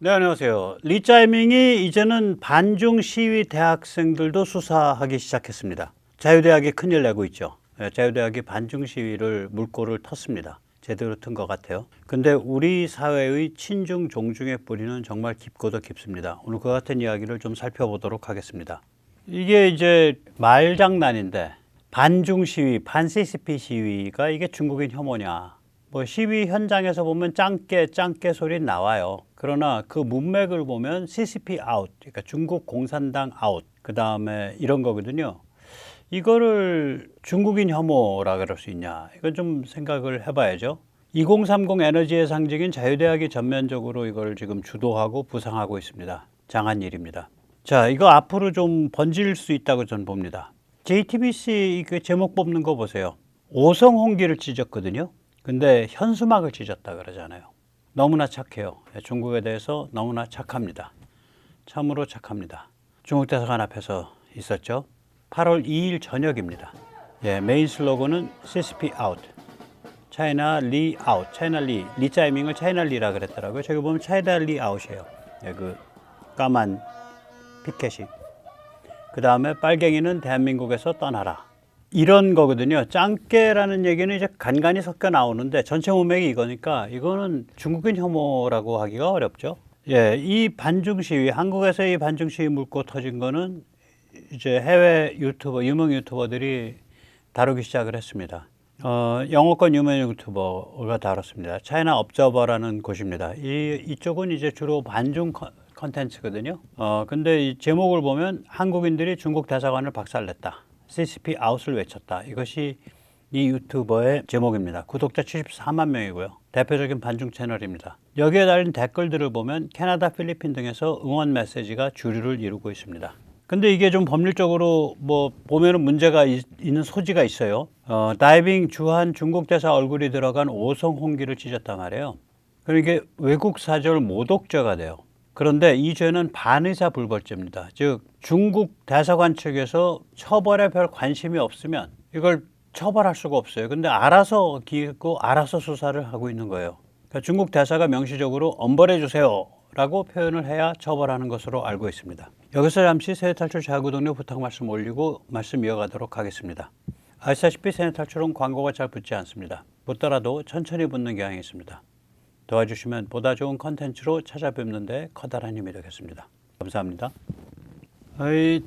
네, 안녕하세요. 리짜이밍이 이제는 반중 시위 대학생들도 수사하기 시작했습니다. 자유대학이 큰일 내고 있죠. 자유대학이 반중 시위를 물꼬를 텄습니다. 제대로 튼 것 같아요. 근데 우리 사회의 친중 종중의 뿌리는 정말 깊고도 깊습니다. 오늘 그 같은 이야기를 좀 살펴보도록 하겠습니다. 이게 이제 말장난인데 반중 시위, 반CCP 시위가 이게 중국인 혐오냐. 뭐 시위 현장에서 보면 짱깨 소리 나와요. 그러나 그 문맥을 보면 CCP 아웃, 그러니까 중국 공산당 아웃, 그 다음에 이런 거거든요. 이거를 중국인 혐오라 그럴 수 있냐? 이건 좀 생각을 해봐야죠. 2030 에너지의 상징인 자유대학이 전면적으로 이걸 지금 주도하고 부상하고 있습니다. 장한 일입니다. 자, 이거 앞으로 좀 번질 수 있다고 저는 봅니다. JTBC 그 제목 뽑는 거 보세요. 오성홍기를 찢었거든요. 근데 현수막을 찢었다 그러잖아요. 너무나 착해요. 중국에 대해서 너무나 착합니다. 참으로 착합니다. 중국 대사관 앞에서 있었죠. 8월 2일 저녁입니다. 메인 슬로건은 CCP out, 차이나 리 아웃, 차이나 리짜이밍을 차이나 리라 그랬더라고요. 저기 보면 차이나 리 아웃이에요. 그 까만 피켓이. 그 다음에 빨갱이는 대한민국에서 떠나라. 이런 거거든요. 짱깨라는 얘기는 이제 간간히 섞여 나오는데 전체 문맥이 이거니까 이거는 중국인 혐오라고 하기가 어렵죠. 이 반중 시위, 한국에서 이 반중 시위 물고 터진 거는 이제 해외 유튜버, 유명 유튜버들이 다루기 시작을 했습니다. 영어권 유명 유튜버가 다뤘습니다. 차이나 업저버라는 곳입니다. 이쪽은 이제 주로 반중 컨텐츠거든요. 근데 이 제목을 보면 한국인들이 중국 대사관을 박살냈다. CCP 아웃을 외쳤다. 이것이 이 유튜버의 제목입니다. 구독자 74만 명이고요. 대표적인 반중 채널입니다. 여기에 달린 댓글들을 보면 캐나다, 필리핀 등에서 응원 메시지가 주류를 이루고 있습니다. 근데 이게 좀 법률적으로 뭐 보면은 문제가 있는 소지가 있어요. 다이빙 주한 중국 대사 얼굴이 들어간 오성홍기를 찢었단 말이에요. 그러니까 외국 사절 모독죄가 돼요. 그런데 이 죄는 반의사 불벌죄입니다. 즉 중국 대사관 측에서 처벌에 별 관심이 없으면 이걸 처벌할 수가 없어요. 근데 알아서 기획고 알아서 수사를 하고 있는 거예요. 그러니까 중국 대사가 명시적으로 엄벌해 주세요 라고 표현을 해야 처벌하는 것으로 알고 있습니다. 여기서 잠시 세뇌탈출 자구동료 부탁 말씀 올리고 말씀 이어가도록 하겠습니다. 아시다시피 세뇌탈출은 광고가 잘 붙지 않습니다. 붙더라도 천천히 붙는 경향이 있습니다. 도와주시면 보다 좋은 컨텐츠로 찾아뵙는 데 커다란 힘이 되겠습니다. 감사합니다.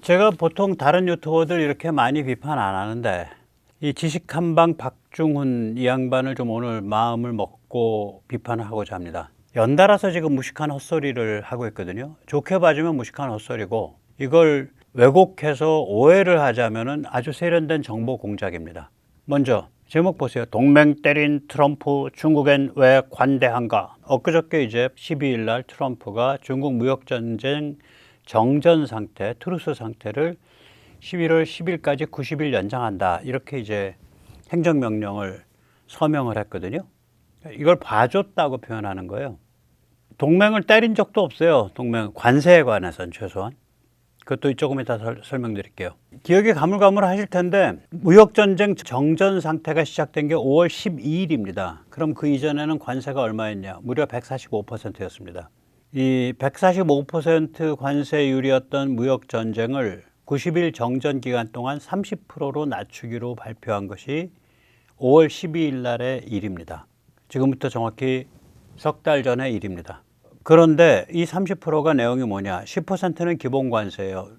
제가 보통 다른 유튜버들 이렇게 많이 비판 안 하는데 이 지식한방 박중훈 이 양반을 좀 오늘 마음을 먹고 비판을 하고자 합니다. 연달아서 지금 무식한 헛소리를 하고 있거든요. 좋게 봐주면 무식한 헛소리고 이걸 왜곡해서 오해를 하자면은 아주 세련된 정보 공작입니다. 먼저 제목 보세요. 동맹 때린 트럼프 중국엔 왜 관대한가? 엊그저께 이제 12일 날 트럼프가 중국 무역전쟁 정전 상태, 트루스 상태를 11월 10일까지 90일 연장한다. 이렇게 이제 행정명령을 서명을 했거든요. 이걸 봐줬다고 표현하는 거예요. 동맹을 때린 적도 없어요. 동맹 관세에 관해서는 최소한. 그것도 조금 이따 설명드릴게요. 기억이 가물가물하실 텐데 무역전쟁 정전 상태가 시작된 게 5월 12일입니다. 그럼 그 이전에는 관세가 얼마였냐? 무려 145%였습니다. 이 145% 관세율이었던 무역전쟁을 90일 정전 기간 동안 30%로 낮추기로 발표한 것이 5월 12일 날의 일입니다. 지금부터 정확히 석 달 전의 일입니다. 그런데 이 30%가 내용이 뭐냐? 10%는 기본 관세예요.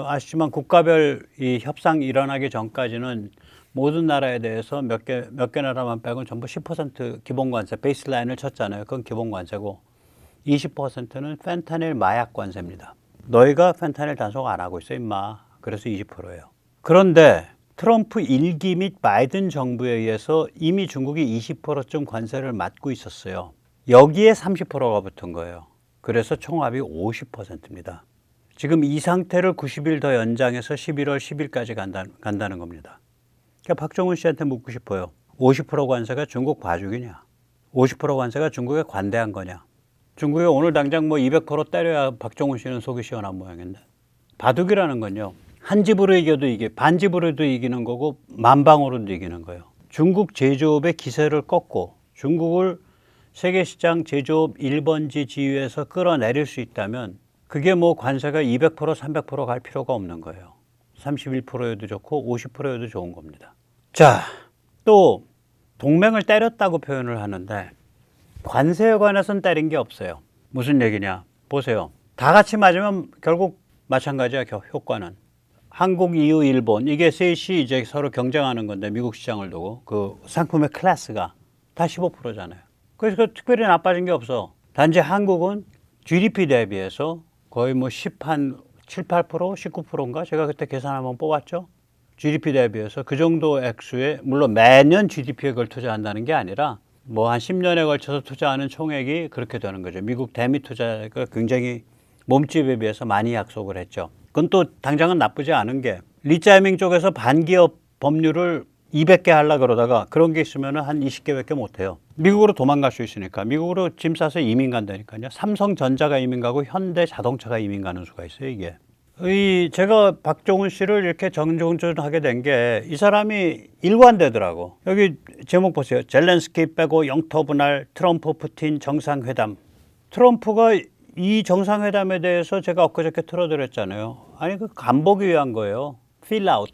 아시지만 국가별 이 협상 일어나기 전까지는 모든 나라에 대해서 몇 개 나라만 빼고는 전부 10% 기본 관세, 베이스라인을 쳤잖아요. 그건 기본 관세고 20%는 펜타닐 마약 관세입니다. 너희가 펜타닐 단속 안 하고 있어 임마. 그래서 20%예요. 그런데 트럼프 1기 및 바이든 정부에 의해서 이미 중국이 20%쯤 관세를 맞고 있었어요. 여기에 30%가 붙은 거예요. 그래서 총합이 50%입니다. 지금 이 상태를 90일 더 연장해서 11월 10일까지 간다는 겁니다. 그러니까 박정훈 씨한테 묻고 싶어요. 50% 관세가 중국 봐주기냐? 50% 관세가 중국에 관대한 거냐? 중국에 오늘 당장 뭐 200% 때려야 박정훈 씨는 속이 시원한 모양인데. 바둑이라는 건요. 한 집으로 이겨도 반집으로도 이기는 거고 만방으로도 이기는 거예요. 중국 제조업의 기세를 꺾고 중국을 세계시장 제조업 1번지 지위에서 끌어내릴 수 있다면 그게 뭐 관세가 200% 300% 갈 필요가 없는 거예요. 31%여도 좋고 50%여도 좋은 겁니다. 자, 또 동맹을 때렸다고 표현을 하는데 관세에 관해서는 때린 게 없어요. 무슨 얘기냐? 보세요. 다 같이 맞으면 결국 마찬가지야, 효과는. 한국, EU, 일본 이게 셋이 이제 서로 경쟁하는 건데 미국 시장을 두고 그 상품의 클래스가 다 15%잖아요. 그래서 특별히 나빠진 게 없어. 단지 한국은 GDP 대비해서 거의 뭐 7, 8%, 19%인가? 제가 그때 계산 한번 뽑았죠. GDP 대비해서 그 정도 액수에 물론 매년 GDP에 그걸 투자한다는 게 아니라 뭐 한 10년에 걸쳐서 투자하는 총액이 그렇게 되는 거죠. 미국 대미 투자가 굉장히 몸집에 비해서 많이 약속을 했죠. 그건 또 당장은 나쁘지 않은 게 리짜이밍 쪽에서 반기업 법률을 200개 하려고 그러다가 그런 게 있으면 한 20개밖에 못해요. 미국으로 도망갈 수 있으니까. 미국으로 짐 싸서 이민 간다니까요. 삼성전자가 이민 가고 현대자동차가 이민 가는 수가 있어요, 이게. 제가 박종훈 씨를 이렇게 정중하게 된 게 이 사람이 일관되더라고. 여기 제목 보세요. 젤렌스키 빼고 영토 분할 트럼프 푸틴 정상회담. 트럼프가 이 정상회담에 대해서 제가 엊그저께 틀어드렸잖아요. 아니 그 간보기 위한 거예요. 필아웃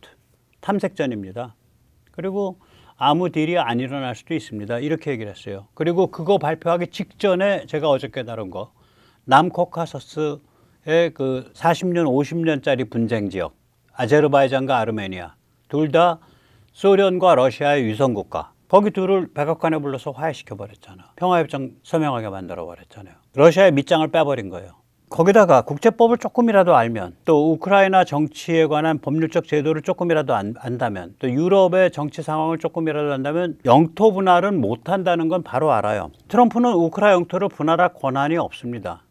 탐색전입니다. 그리고 아무 딜이 안 일어날 수도 있습니다. 이렇게 얘기를 했어요. 그리고 그거 발표하기 직전에 제가 어저께 다룬 거 남코카서스의 그 40년 50년짜리 분쟁 지역 아제르바이잔과 아르메니아 둘 다 소련과 러시아의 위성국가 거기 둘을 백악관에 불러서 화해시켜 버렸잖아. 평화협정 서명하게 만들어 버렸잖아요. 러시아의 밑장을 빼버린 거예요. 거기다가 국제법을 조금이라도 알면 또 우크라이나 정치에 관한 법률적 제도를 조금이라도 안다면 또 유럽의 정치 상황을 조금이라도 안다면 영토 분할은 못한다는 건 바로 알아요. 트럼프는 우크라이나 영토를 분할할 권한이 없습니다.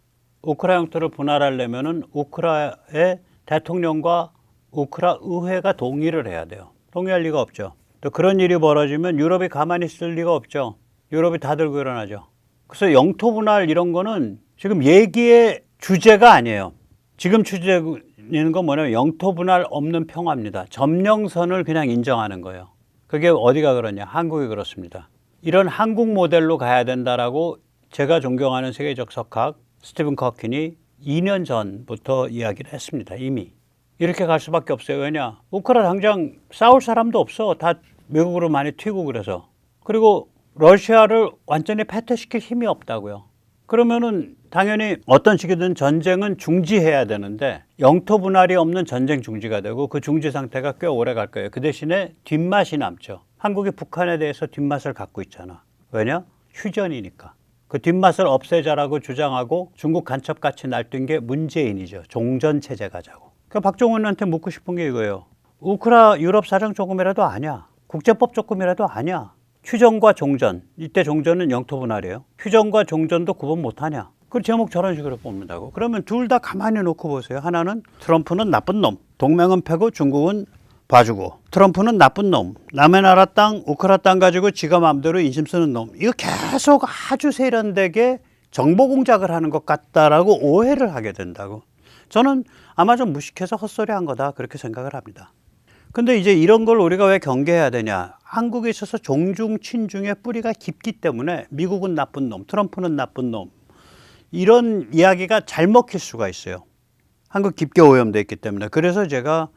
우크라이나 영토를 분할하려면은 우크라이나의 대통령과 우크라 의회가 동의를 해야 돼요. 동의할 리가 없죠. 또 그런 일이 벌어지면 유럽이 가만히 있을 리가 없죠. 유럽이 다 들고 일어나죠. 그래서 영토 분할 이런 거는 지금 얘기의 주제가 아니에요. 지금 주제는 건 뭐냐면 영토 분할 없는 평화입니다. 점령선을 그냥 인정하는 거예요. 그게 어디가 그러냐? 한국이 그렇습니다. 이런 한국 모델로 가야 된다라고 제가 존경하는 세계적 석학 스티븐 커킨이 2년 전부터 이야기를 했습니다. 이미. 이렇게 갈 수밖에 없어요. 왜냐? 우크라이나 당장 싸울 사람도 없어. 다 외국으로 많이 튀고 그래서. 그리고 러시아를 완전히 패퇴시킬 힘이 없다고요. 그러면은 당연히 어떤 식이든 전쟁은 중지해야 되는데 영토 분할이 없는 전쟁 중지가 되고 그 중지 상태가 꽤 오래 갈 거예요. 그 대신에 뒷맛이 남죠. 한국이 북한에 대해서 뒷맛을 갖고 있잖아. 왜냐? 휴전이니까. 그 뒷맛을 없애자라고 주장하고 중국 간첩같이 날뛴 게 문재인이죠. 종전체제 가자고. 그러니까 박종훈한테 묻고 싶은 게 이거예요. 우크라 유럽 사정 조금이라도 아냐? 국제법 조금이라도 아냐? 휴전과 종전, 이때 종전은 영토 분할이에요. 휴전과 종전도 구분 못하냐? 그 제목 저런 식으로 뽑는다고. 그러면 둘 다 가만히 놓고 보세요. 하나는 트럼프는 나쁜 놈, 동맹은 패고 중국은 봐주고, 트럼프는 나쁜 놈, 남의 나라 땅, 우크라 땅 가지고 지가 마음대로 인심 쓰는 놈. 이거 계속 아주 세련되게 정보 공작을 하는 것 같다라고 오해를 하게 된다고. 저는 아마 좀 무식해서 헛소리한 거다 그렇게 생각을 합니다. 근데 이제 이런 걸 우리가 왜 경계해야 되냐? 한국에 있어서 종중 친중의 뿌리가 깊기 때문에 미국은 나쁜 놈, 트럼프는 나쁜 놈 이런 이야기가 잘 먹힐 수가 있어요. 한국 깊게 오염되어 있기 때문에. 그래서 제가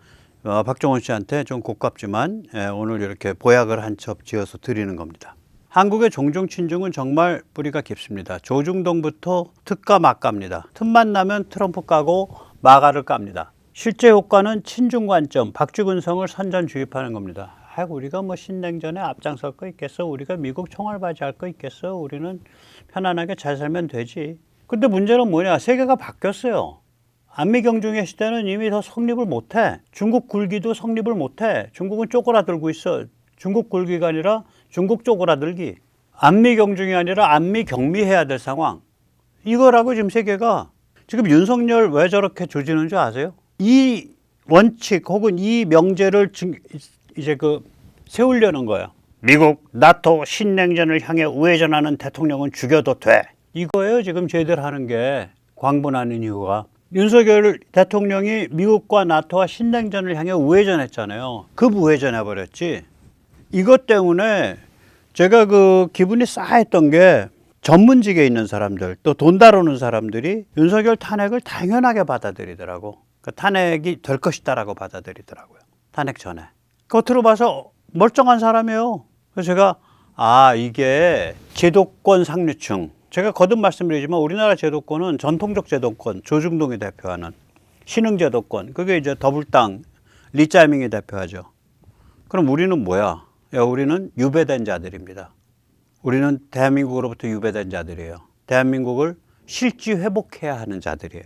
박종훈 씨한테 좀 고깝지만 오늘 이렇게 보약을 한 첩 지어서 드리는 겁니다. 한국의 종중 친중은 정말 뿌리가 깊습니다. 조중동부터 특가 막가입니다. 틈만 나면 트럼프 까고 마가를 깝니다. 실제 효과는 친중 관점, 박쥐군성을 선전 주입하는 겁니다. 우리가 뭐 신냉전에 앞장설 거 있겠어? 우리가 미국 총알바지 할 거 있겠어? 우리는 편안하게 잘 살면 되지. 근데 문제는 뭐냐? 세계가 바뀌었어요. 안미경중의 시대는 이미 더 성립을 못해. 중국 굴기도 성립을 못해. 중국은 쪼그라들고 있어. 중국 굴기가 아니라 중국 쪼그라들기. 안미경중이 아니라 안미경미해야 될 상황. 이거라고 지금 세계가. 지금 윤석열 왜 저렇게 조지는 줄 아세요? 이 원칙 혹은 이 명제를 이제 세우려는 거예요. 미국, 나토, 신냉전을 향해 우회전하는 대통령은 죽여도 돼. 이거예요. 지금 쟤들 하는 게 광분하는 이유가. 윤석열 대통령이 미국과 나토와 신냉전을 향해 우회전했잖아요. 급우회전해버렸지. 이것 때문에 제가 기분이 싸했던 게 전문직에 있는 사람들, 또 돈 다루는 사람들이 윤석열 탄핵을 당연하게 받아들이더라고. 그러니까 탄핵이 될 것이다라고 받아들이더라고요. 탄핵 전에. 겉으로 봐서 멀쩡한 사람이에요. 그래서 제가 이게 제도권 상류층. 제가 거듭 말씀드리지만 우리나라 제도권은 전통적 제도권, 조중동이 대표하는 신흥 제도권. 그게 이제 더불당 리짜이밍이 대표하죠. 그럼 우리는 뭐야? 우리는 유배된 자들입니다. 우리는 대한민국으로부터 유배된 자들이에요. 대한민국을 실지 회복해야 하는 자들이에요.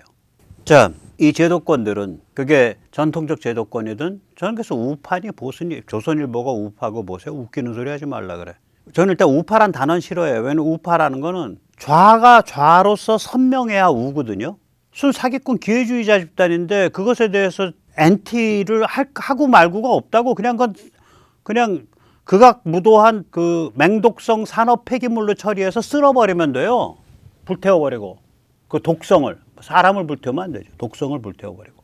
자, 이 제도권들은 그게 전통적 제도권이든 저는 그래서 우파니 보수니 조선일보가 우파고 뭐세요? 웃기는 소리 하지 말라 그래. 저는 일단 우파란 단어는 싫어해요. 왜냐면 우파라는 거는 좌가 좌로서 선명해야 우거든요. 순 사기꾼 기회주의자 집단인데 그것에 대해서 엔티를 하고 말고가 없다고. 그냥 극악무도한 그 맹독성 산업 폐기물로 처리해서 쓸어버리면 돼요. 불태워버리고 그 독성을, 사람을 불태우면 안 되죠. 독성을 불태워버리고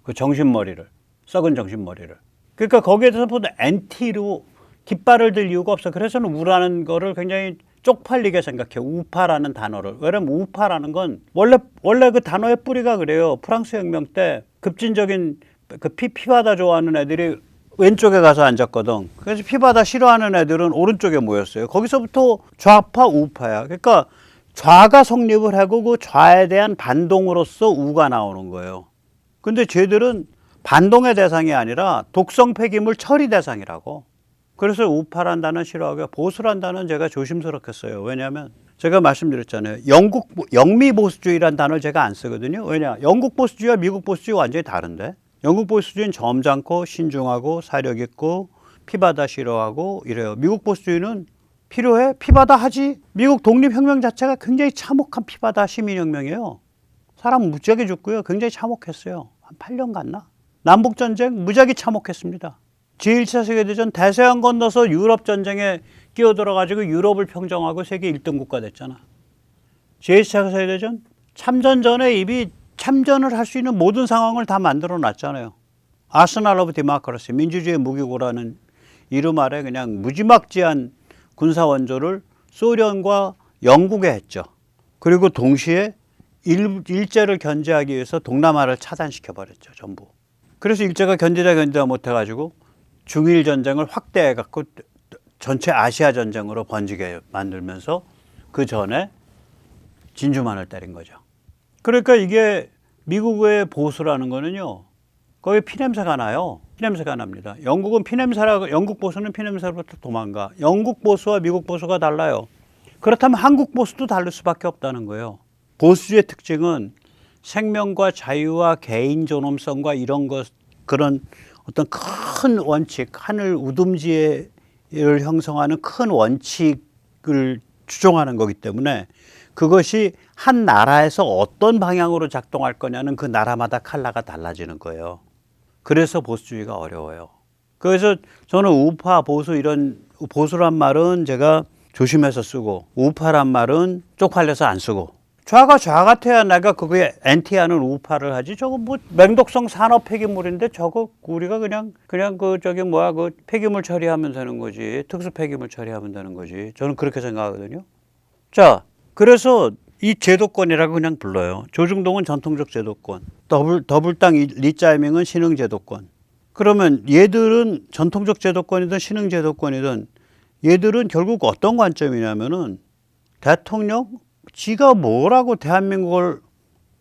그 정신머리를, 썩은 정신머리를. 그러니까 거기에 대해서 보다 엔티로 깃발을 들 이유가 없어. 그래서 저는 우라는 거를 굉장히 쪽팔리게 생각해요. 우파라는 단어를. 왜냐면 우파라는 건 원래 그 단어의 뿌리가 그래요. 프랑스 혁명 때 급진적인 그 피바다 좋아하는 애들이 왼쪽에 가서 앉았거든. 그래서 피바다 싫어하는 애들은 오른쪽에 모였어요. 거기서부터 좌파 우파야. 그러니까 좌가 성립을 하고 그 좌에 대한 반동으로서 우가 나오는 거예요. 근데 쟤들은 반동의 대상이 아니라 독성 폐기물 처리 대상이라고. 그래서 우파란 단어는 싫어하고요. 보수란 단어는 제가 조심스럽게 써요. 왜냐하면 제가 말씀드렸잖아요. 영미 보수주의란 단어를 제가 안 쓰거든요. 왜냐? 영국 보수주의와 미국 보수주의 완전히 다른데. 영국 보수주의는 점잖고 신중하고 사력 있고 피바다 싫어하고 이래요. 미국 보수주의는 필요해? 피바다 하지. 미국 독립혁명 자체가 굉장히 참혹한 피바다 시민혁명이에요. 사람 무지하게 죽고요. 굉장히 참혹했어요. 한 8년 갔나? 남북전쟁 무지하게 참혹했습니다. 제1차 세계대전 대서양 건너서 유럽 전쟁에 끼어들어가지고 유럽을 평정하고 세계 1등 국가 됐잖아. 제1차 세계대전 참전 전에 이미 참전을 할 수 있는 모든 상황을 다 만들어 놨잖아요. 아스날 오브 디모크라시, 민주주의 무기고라는 이름 아래 그냥 무지막지한 군사 원조를 소련과 영국에 했죠. 그리고 동시에 일제를 견제하기 위해서 동남아를 차단시켜 버렸죠. 전부. 그래서 일제가 견디다 못해가지고 중일 전쟁을 확대해갖고 전체 아시아 전쟁으로 번지게 만들면서 그 전에 진주만을 때린 거죠. 그러니까 이게 미국의 보수라는 거는요, 거기 피냄새가 나요. 피냄새가 납니다. 영국 보수는 피냄새로부터 도망가. 영국 보수와 미국 보수가 달라요. 그렇다면 한국 보수도 다를 수밖에 없다는 거예요. 보수주의 특징은 생명과 자유와 개인 존엄성과 이런 그런 어떤 큰 원칙, 하늘 우둠지를 형성하는 큰 원칙을 추종하는 거기 때문에 그것이 한 나라에서 어떤 방향으로 작동할 거냐는 그 나라마다 컬러가 달라지는 거예요. 그래서 보수주의가 어려워요. 그래서 저는 우파, 보수 이런 보수란 말은 제가 조심해서 쓰고 우파란 말은 쪽팔려서 안 쓰고 좌가 좌 같아야 내가 그거에 엔티하는 우파를 하지. 저거 뭐 맹독성 산업 폐기물인데 저거 우리가 그냥 그 폐기물 처리하면 되는 거지. 특수 폐기물 처리하면 되는 거지. 저는 그렇게 생각하거든요. 자, 그래서 이 제도권이라고 그냥 불러요. 조중동은 전통적 제도권, 더불당 리짜이밍은 신흥 제도권. 그러면 얘들은 전통적 제도권이든 신흥 제도권이든 얘들은 결국 어떤 관점이냐면은 대통령 지가 뭐라고 대한민국을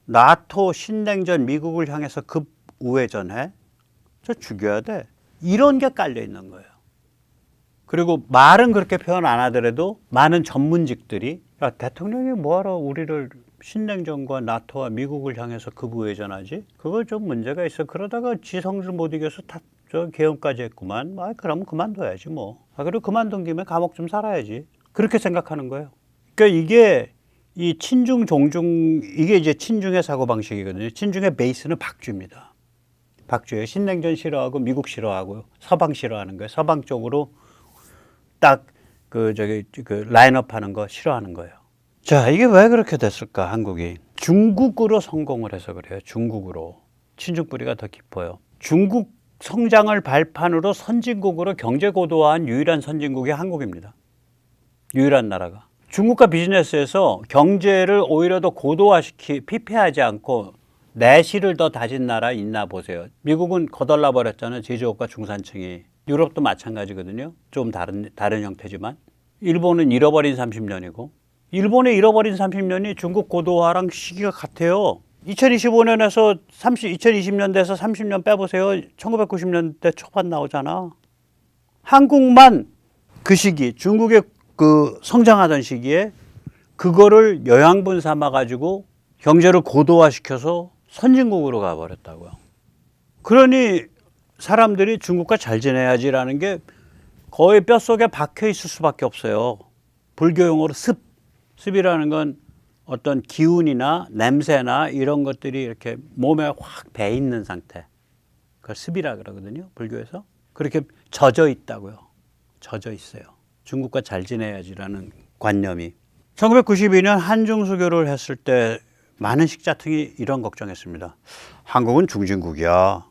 나토 신냉전 미국을 향해서 급 우회전해? 저 죽여야 돼. 이런 게 깔려 있는 거예요. 그리고 말은 그렇게 표현 안 하더라도 많은 전문직들이 야, 대통령이 뭐하러 우리를 신냉전과 나토와 미국을 향해서 급우회전하지? 그거 좀 문제가 있어. 그러다가 지성질 못 이겨서 저 계엄까지 했구만. 그러면 그만둬야지 뭐. 그리고 그만둔 김에 감옥 좀 살아야지. 그렇게 생각하는 거예요. 그러니까 이게 이 친중 종중 이게 이제 친중의 사고방식이거든요. 친중의 베이스는 박쥐입니다. 박쥐예요. 신냉전 싫어하고 미국 싫어하고 서방 싫어하는 거예요. 서방 쪽으로 딱 그 라인업 하는 거 싫어하는 거예요. 자, 이게 왜 그렇게 됐을까? 한국이 중국으로 성공을 해서 그래요. 중국으로. 친중 뿌리가 더 깊어요. 중국 성장을 발판으로 선진국으로 경제 고도화한 유일한 선진국이 한국입니다. 유일한 나라가. 중국과 비즈니스에서 경제를 오히려 더 피폐하지 않고 내실을 더 다진 나라 있나 보세요. 미국은 거덜나 버렸잖아요. 제조업과 중산층이. 유럽도 마찬가지거든요. 좀 다른 형태지만. 일본은 잃어버린 30년이고. 일본의 잃어버린 30년이 중국 고도화랑 시기가 같아요. 2025년에서 2020년대에서 30년 빼보세요. 1990년대 초반 나오잖아. 한국만 그 시기, 중국의 그 성장하던 시기에 그거를 영양분 삼아 가지고 경제를 고도화시켜서 선진국으로 가버렸다고요. 그러니 사람들이 중국과 잘 지내야지라는 게 거의 뼛속에 박혀 있을 수밖에 없어요. 불교 용어로 습이라는 건 어떤 기운이나 냄새나 이런 것들이 이렇게 몸에 확 배 있는 상태. 그걸 습이라 그러거든요. 불교에서. 그렇게 젖어 있다고요. 젖어 있어요. 중국과 잘 지내야지라는 관념이. 1992년 한중 수교를 했을 때 많은 식자층이 이런 걱정했습니다. 한국은 중진국이야.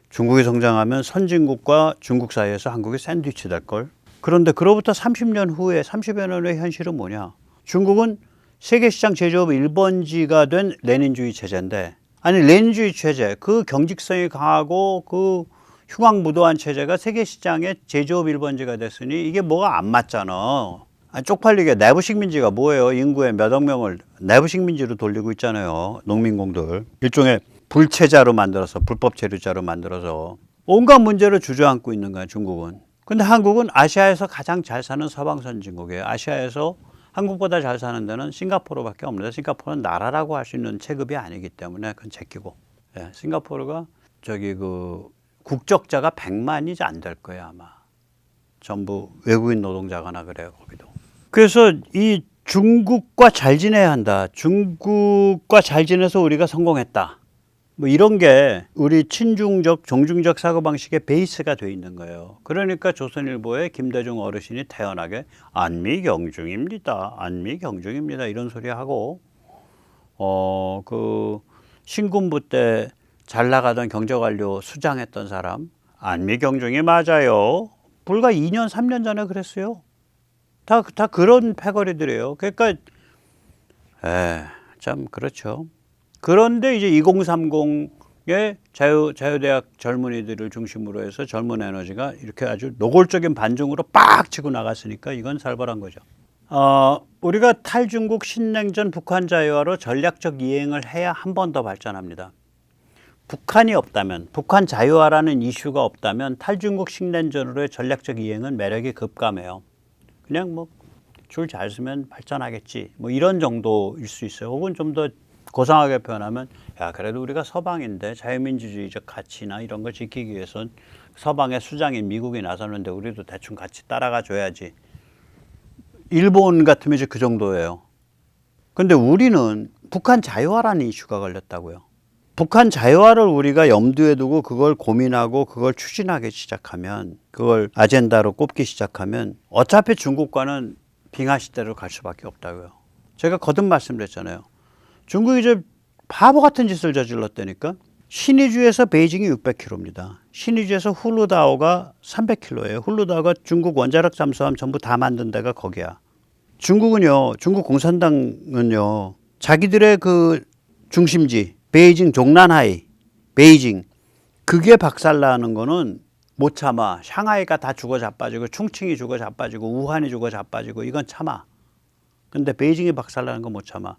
중국이 성장하면 선진국과 중국 사이에서 한국이 샌드위치 될걸. 그런데 그로부터 30년 후에 30여 년 후의 현실은 뭐냐. 중국은 세계시장 제조업 1번지가 된 레닌주의 체제인데, 아니 레닌주의 체제, 그 경직성이 강하고 그 흉악무도한 체제가 세계시장의 제조업 1번지가 됐으니 이게 뭐가 안 맞잖아. 쪽팔리게 내부식민지가 뭐예요? 인구의 몇억 명을 내부식민지로 돌리고 있잖아요. 농민공들. 일종의 불체자로 만들어서, 불법 체류자로 만들어서 온갖 문제를 주저앉고 있는 거야, 중국은. 근데 한국은 아시아에서 가장 잘 사는 서방 선진국이에요. 아시아에서 한국보다 잘 사는 데는 싱가포르밖에 없는데, 싱가포르는 나라라고 할 수 있는 체급이 아니기 때문에 그건 제끼고. 예, 싱가포르가 국적자가 100만이 안 될 거예요, 아마. 전부 외국인 노동자거나 그래요, 거기도. 그래서 이 중국과 잘 지내야 한다. 중국과 잘 지내서 우리가 성공했다. 뭐 이런 게 우리 친중적, 종중적 사고방식의 베이스가 돼 있는 거예요. 그러니까 조선일보에 김대중 어르신이 태연하게 안미경중입니다. 안미경중입니다. 이런 소리 하고, 신군부 때 잘 나가던 경제관료 수장했던 사람, 안미경중이 맞아요. 불과 2년, 3년 전에 그랬어요. 다 그런 패거리들이에요. 그러니까, 참, 그렇죠. 그런데 이제 2030의 자유대학 젊은이들을 중심으로 해서 젊은 에너지가 이렇게 아주 노골적인 반중으로 빡 치고 나갔으니까 이건 살벌한 거죠. 우리가 탈중국 신냉전 북한 자유화로 전략적 이행을 해야 한 번 더 발전합니다. 북한이 없다면, 북한 자유화라는 이슈가 없다면 탈중국 신냉전으로의 전략적 이행은 매력이 급감해요. 그냥 뭐 줄 잘 쓰면 발전하겠지, 뭐 이런 정도일 수 있어요. 혹은 좀 더 고상하게 표현하면, 야 그래도 우리가 서방인데 자유민주주의적 가치나 이런 걸 지키기 위해선 서방의 수장인 미국이 나서는데 우리도 대충 같이 따라가 줘야지. 일본 같으면 이제 그 정도예요. 근데 우리는 북한 자유화라는 이슈가 걸렸다고요. 북한 자유화를 우리가 염두에 두고 그걸 고민하고 그걸 추진하기 시작하면, 그걸 아젠다로 꼽기 시작하면 어차피 중국과는 빙하 시대로 갈 수밖에 없다고요. 제가 거듭 말씀드렸잖아요. 중국이 이제 바보 같은 짓을 저질렀다니까. 신의주에서 베이징이 600km입니다. 신의주에서 훌루다오가 300km예요. 훌루다오가 중국 원자력 잠수함 전부 다 만든 데가 거기야. 중국은요, 중국 공산당은요, 자기들의 그 중심지, 베이징 종란하이, 베이징, 그게 박살나는 거는 못 참아. 샹하이가 다 죽어 자빠지고, 충칭이 죽어 자빠지고, 우한이 죽어 자빠지고, 이건 참아. 근데 베이징이 박살나는 건 못 참아.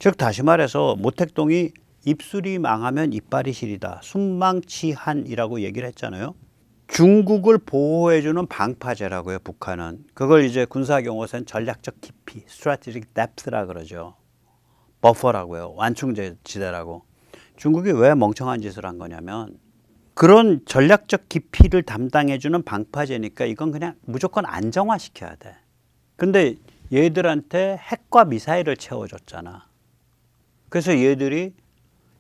즉 다시 말해서 모택동이 입술이 망하면 이빨이 시리다, 순망치한이라고 얘기를 했잖아요. 중국을 보호해주는 방파제라고요, 북한은. 그걸 이제 군사경호선 전략적 깊이, strategic depth라 그러죠. 버퍼라고요. 완충지대라고. 중국이 왜 멍청한 짓을 한 거냐면, 그런 전략적 깊이를 담당해주는 방파제니까 이건 그냥 무조건 안정화시켜야 돼. 근데 얘들한테 핵과 미사일을 채워줬잖아. 그래서 얘들이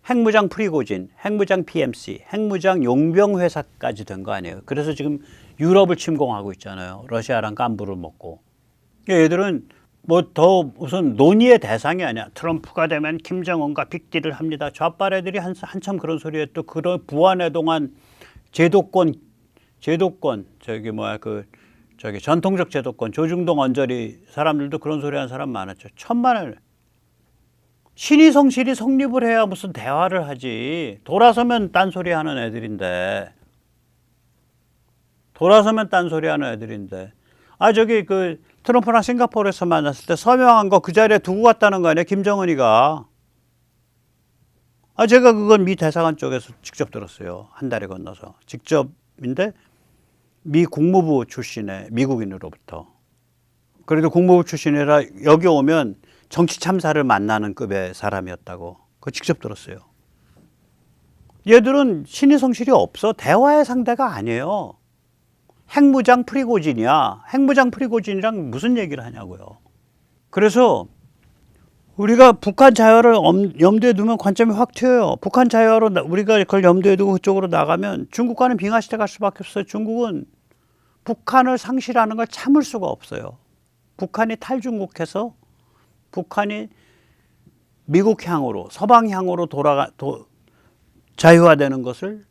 핵무장 프리고진, 핵무장 PMC, 핵무장 용병회사까지 된 거 아니에요. 그래서 지금 유럽을 침공하고 있잖아요. 러시아랑 깐부를 먹고. 얘들은 뭐 더 우선 논의의 대상이 아니야. 트럼프가 되면 김정은과 빅딜을 합니다. 좌빨 애들이 한참 그런 소리에 또 그런 부안에 동안 제도권 저기 전통적 제도권, 조중동 언저리 사람들도 그런 소리 하는 사람 많았죠. 천만을 신이 성실히 성립을 해야 무슨 대화를 하지. 돌아서면 딴소리 하는 애들인데. 돌아서면 딴소리 하는 애들인데. 아, 저기 그 트럼프랑 싱가포르에서 만났을 때 서명한 거 그 자리에 두고 갔다는 거 아니야, 김정은이가. 아, 제가 그건 미 대사관 쪽에서 직접 들었어요. 한 다리 건너서. 직접인데 미 국무부 출신의 미국인으로부터. 그래도 국무부 출신이라 여기 오면 정치 참사를 만나는 급의 사람이었다고. 그거 직접 들었어요. 얘들은 신의 성실이 없어. 대화의 상대가 아니에요. 핵무장 프리고진이야. 핵무장 프리고진이랑 무슨 얘기를 하냐고요. 그래서 우리가 북한 자유를 염두에 두면 관점이 확 튀어요. 북한 자유로 우리가 그걸 염두에 두고 그쪽으로 나가면 중국과는 빙하시대 갈 수밖에 없어요. 중국은 북한을 상실하는 걸 참을 수가 없어요. 북한이 탈중국해서 북한이 미국향으로 서방향으로 자유화되는 것을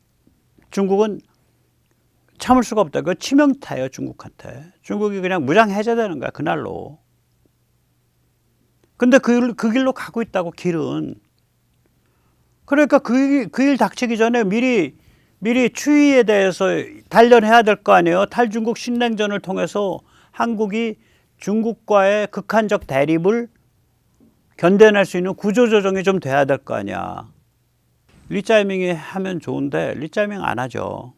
중국은 참을 수가 없다. 그거 치명타예요, 중국한테. 중국이 그냥 무장 해제되는 거야, 그날로. 근데 그 길로 가고 있다고, 길은. 그러니까 그 일 닥치기 전에 미리 추이에 대해서 단련해야 될 거 아니에요. 탈중국 신냉전을 통해서 한국이 중국과의 극한적 대립을 견뎌낼 수 있는 구조조정이 좀 돼야 될 거 아니야. 리짜이밍이 하면 좋은데 리짜이밍 안 하죠.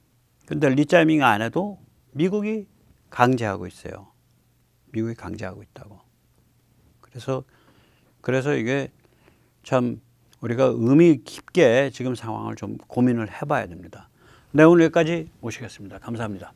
근데 리짜이밍 안 해도 미국이 강제하고 있어요. 미국이 강제하고 있다고. 그래서 이게 참 우리가 의미 깊게 지금 상황을 좀 고민을 해봐야 됩니다. 네, 오늘 여기까지 모시겠습니다. 감사합니다.